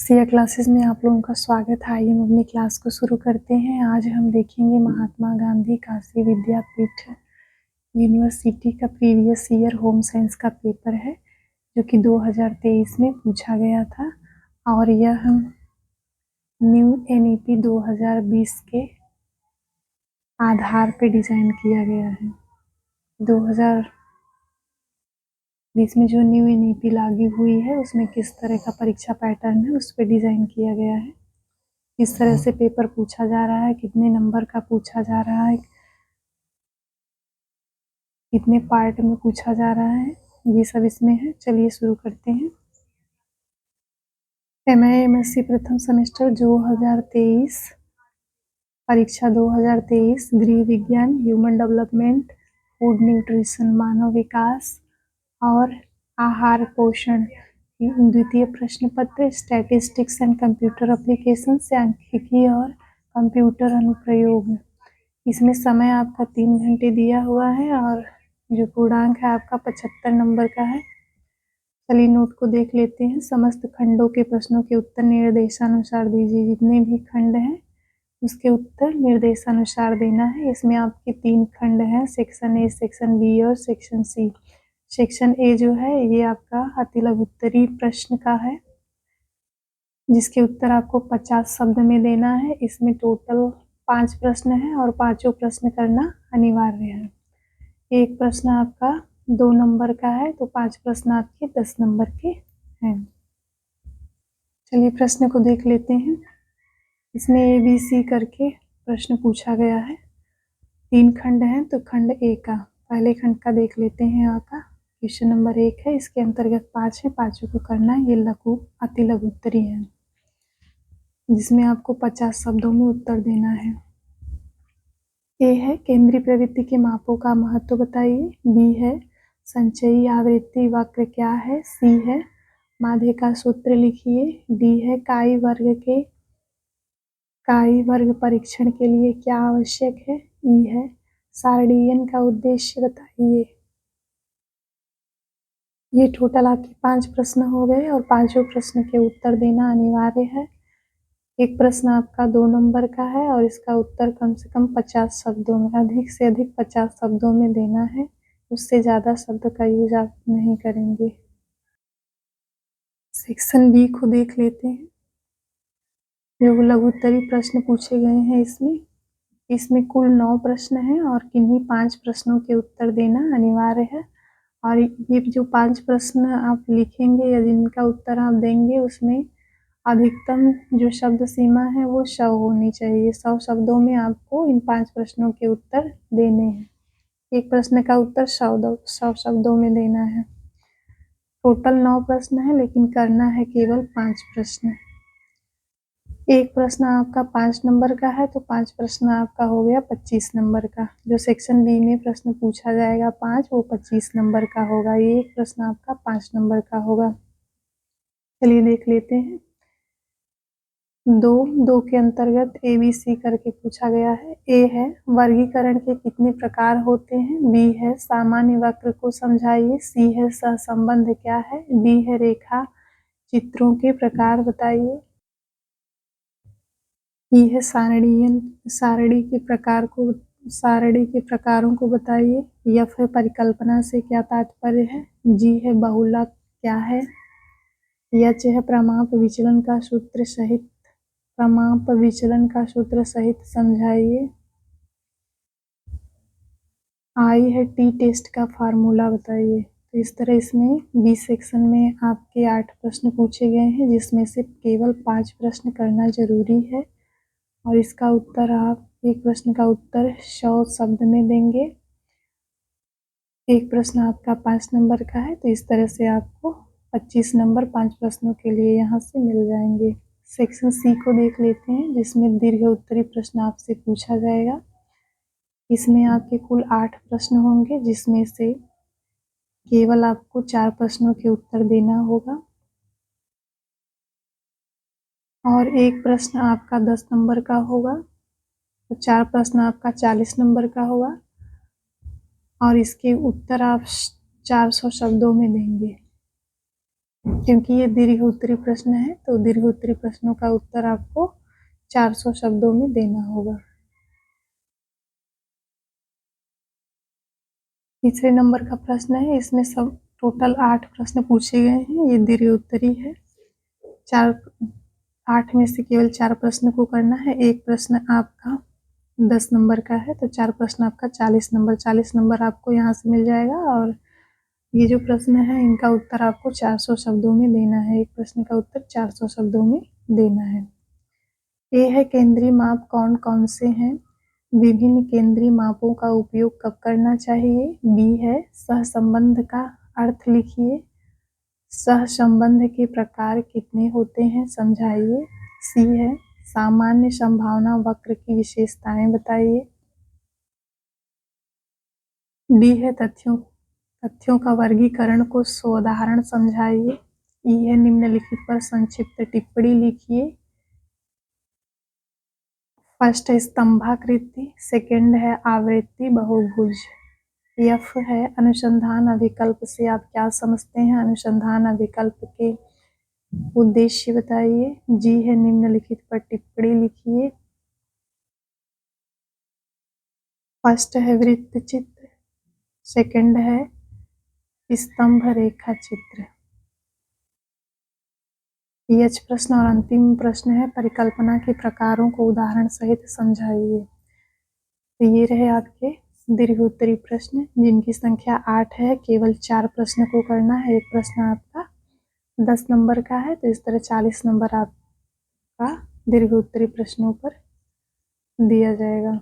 Siya classes में आप लोगों का स्वागत है। आइए हम अपनी क्लास को शुरू करते हैं। आज हम देखेंगे महात्मा गांधी काशी विद्यापीठ यूनिवर्सिटी का प्रीवियस ईयर होम साइंस का पेपर है, जो कि 2023 में पूछा गया था और यह हम न्यू NEP 2020 के आधार पर डिज़ाइन किया गया है। 2020 में जो न्यू NEP लागू हुई है उसमें किस तरह का परीक्षा पैटर्न है उस पर डिज़ाइन किया गया है। किस तरह से पेपर पूछा जा रहा है, कितने नंबर का पूछा जा रहा है, कितने पार्ट में पूछा जा रहा है, ये सब इसमें है। चलिए शुरू करते हैं। MSc प्रथम सेमेस्टर 2023 परीक्षा 2023 गृह विज्ञान, ह्यूमन डेवलपमेंट, फूड न्यूट्रिशन, मानव विकास और आहार पोषण, द्वितीय प्रश्न पत्र स्टैटिस्टिक्स एंड कंप्यूटर एप्लीकेशन, सांख्यिकी और कंप्यूटर अनुप्रयोग। इसमें समय आपका 3 घंटे दिया हुआ है और जो पूर्णांक है आपका 75 नंबर का है। चलिए नोट को देख लेते हैं। समस्त खंडों के प्रश्नों के उत्तर निर्देशानुसार दीजिए। जितने भी खंड हैं उसके उत्तर निर्देशानुसार देना है। इसमें आपके 3 खंड हैं, सेक्शन ए, सेक्शन बी और सेक्शन सी। सेक्शन ए जो है ये आपका अति लघुत्तरीय प्रश्न का है, जिसके उत्तर आपको 50 शब्द में देना है। इसमें टोटल 5 प्रश्न हैं और पांचों प्रश्न करना अनिवार्य है। एक प्रश्न आपका 2 नंबर का है तो 5 प्रश्न आपके 10 नंबर के हैं। चलिए प्रश्न को देख लेते हैं। इसमें ABC करके प्रश्न पूछा गया है। 3 खंड हैं तो खंड ए का पहले खंड का देख लेते हैं। आपका क्वेश्चन नंबर 1 है, इसके अंतर्गत 5 है, पांचों को करना है। ये अति लघुत्तरीय है, जिसमें आपको 50 शब्दों में उत्तर देना है। ए है केंद्रीय प्रवृत्ति के मापों का महत्व बताइए। बी है संचयी आवृत्ति वक्र क्या है। सी है माध्य का सूत्र लिखिए। डी है काई वर्ग परीक्षण के लिए क्या आवश्यक है। ई है सारणियन का उद्देश्य बताइए। ये टोटल आपके 5 प्रश्न हो गए और पांचों प्रश्न के उत्तर देना अनिवार्य है। एक प्रश्न आपका 2 नंबर का है और इसका उत्तर कम से कम 50 शब्दों में, अधिक से अधिक 50 शब्दों में देना है। उससे ज़्यादा शब्द का यूज आप नहीं करेंगे। सेक्शन बी को देख लेते हैं। जो लघुत्तरीय प्रश्न पूछे गए हैं इसमें कुल 9 प्रश्न हैं और किन्हीं 5 प्रश्नों के उत्तर देना अनिवार्य है। और ये जो 5 प्रश्न आप लिखेंगे या जिनका उत्तर आप देंगे उसमें अधिकतम जो शब्द सीमा है वो 100 होनी चाहिए। 100 शब्दों में आपको इन 5 प्रश्नों के उत्तर देने हैं। एक प्रश्न का उत्तर 100 शब्दों में देना है। टोटल 9 प्रश्न है लेकिन करना है केवल 5 प्रश्न। एक प्रश्न आपका 5 नंबर का है तो 5 प्रश्न आपका हो गया 25 नंबर का। जो सेक्शन बी में प्रश्न पूछा जाएगा 5, वो 25 नंबर का होगा। ये एक प्रश्न आपका 5 नंबर का होगा। चलिए देख लेते हैं। 2 के अंतर्गत ABC करके पूछा गया है। ए है वर्गीकरण के कितने प्रकार होते हैं। बी है सामान्य वक्र को समझाइए। सी है सहसंबंध क्या है। डी है रेखा चित्रों के प्रकार बताइए। ई है सारणी के प्रकारों को बताइए। एफ है परिकल्पना से क्या तात्पर्य है। जी है बहुलक क्या है। एच है प्रमाप विचलन का सूत्र सहित समझाइए। आई है टी टेस्ट का फार्मूला बताइए। तो इस तरह इसमें बी सेक्शन में आपके 8 प्रश्न पूछे गए हैं, जिसमें से केवल 5 प्रश्न करना जरूरी है और इसका उत्तर आप एक प्रश्न का उत्तर 100 शब्द में देंगे। एक प्रश्न आपका 5 नंबर का है तो इस तरह से आपको 25 नंबर 5 प्रश्नों के लिए यहाँ से मिल जाएंगे। सेक्शन सी को देख लेते हैं, जिसमें दीर्घ उत्तरीय प्रश्न आपसे पूछा जाएगा। इसमें आपके कुल 8 प्रश्न होंगे, जिसमें से केवल आपको 4 प्रश्नों के उत्तर देना होगा और एक प्रश्न आपका 10 नंबर का होगा तो 4 प्रश्न आपका 40 नंबर का होगा और इसके उत्तर आप 400 शब्दों में देंगे। क्योंकि ये दीर्घ उत्तरी प्रश्न है तो दीर्घ उत्तरी प्रश्नों का उत्तर आपको 400 शब्दों में देना होगा। तीसरे नंबर का प्रश्न है, इसमें सब टोटल 8 प्रश्न पूछे गए हैं। ये दीर्घ उत्तरी है। 8 में से केवल 4 प्रश्न को करना है। एक प्रश्न आपका 10 नंबर का है तो 4 प्रश्न आपका 40 नंबर आपको यहाँ से मिल जाएगा। और ये जो प्रश्न है इनका उत्तर आपको 400 शब्दों में देना है। एक प्रश्न का उत्तर 400 शब्दों में देना है। ए है केंद्रीय माप कौन कौन से हैं? विभिन्न केंद्रीय मापों का उपयोग कब करना चाहिए? बी है सहसंबंध का अर्थ लिखिए। सहसंबंध के प्रकार कितने होते हैं समझाइए। सी है सामान्य संभावना वक्र की विशेषताएं बताइए। डी है तथ्यों का वर्गीकरण को सोदाहरण समझाइए। ई है निम्नलिखित पर संक्षिप्त टिप्पणी लिखिए। फर्स्ट है स्तंभाकृति, सेकंड है आवृत्ति बहुभुज। एफ है अनुसंधान अभिकल्प से आप क्या समझते हैं? अनुसंधान अभिकल्प के उद्देश्य बताइए। जी है निम्नलिखित पर टिप्पणी लिखिए। फर्स्ट है वृत्त चित्र, सेकंड है स्तंभ रेखा चित्र। एच प्रश्न और अंतिम प्रश्न है परिकल्पना के प्रकारों को उदाहरण सहित समझाइए। तो ये रहे आपके दीर्घ उत्तरी प्रश्न जिनकी संख्या 8 है। केवल 4 प्रश्न को करना है। एक प्रश्न आपका 10 नंबर का है तो इस तरह 40 नंबर आपका दीर्घ उत्तरी प्रश्नों पर दिया जाएगा।